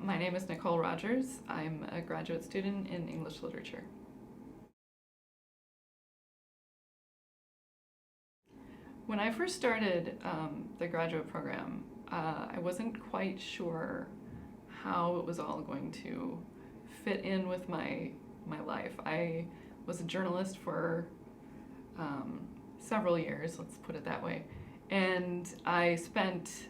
My name is Nicole Rogers. I'm a graduate student in English literature. When I first started the graduate program, I wasn't quite sure how it was all going to fit in with my life. I was a journalist for several years, let's put it that way, and I spent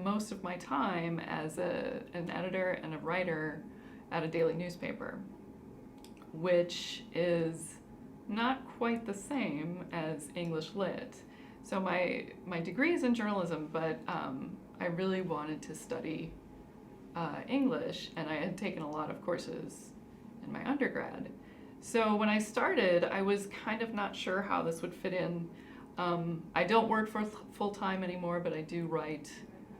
most of my time as an editor and a writer at a daily newspaper, which is not quite the same as English Lit. So my degree is in journalism, but I really wanted to study English, and I had taken a lot of courses in my undergrad. So when I started, I was kind of not sure how this would fit in. I don't work for full time anymore, but I do write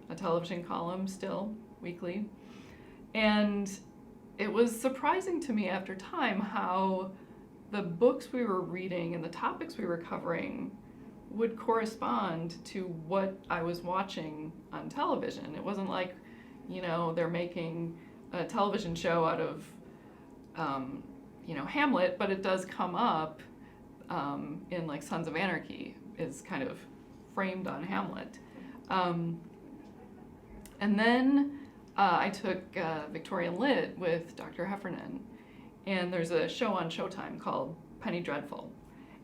a television column still, weekly. And it was surprising to me after time how the books we were reading and the topics we were covering would correspond to what I was watching on television. It wasn't like, they're making a television show out of, Hamlet, but it does come up in like Sons of Anarchy is kind of framed on Hamlet. And then I took Victorian Lit with Dr. Heffernan, and there's a show on Showtime called Penny Dreadful.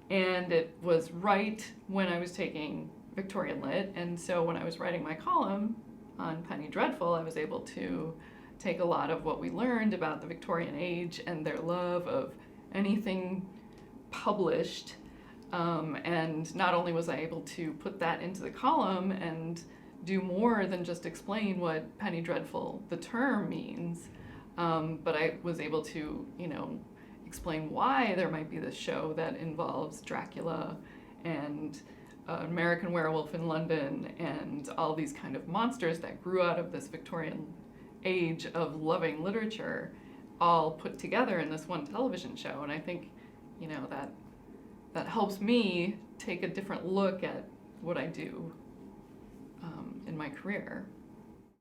And it was right when I was taking Victorian Lit, and so when I was writing my column on Penny Dreadful, I was able to take a lot of what we learned about the Victorian age and their love of anything published. And not only was I able to put that into the column and do more than just explain what Penny Dreadful, the term, means, but I was able to, explain why there might be this show that involves Dracula and American Werewolf in London and all these kind of monsters that grew out of this Victorian age of loving literature, all put together in this one television show. And I think, that helps me take a different look at what I do in my career.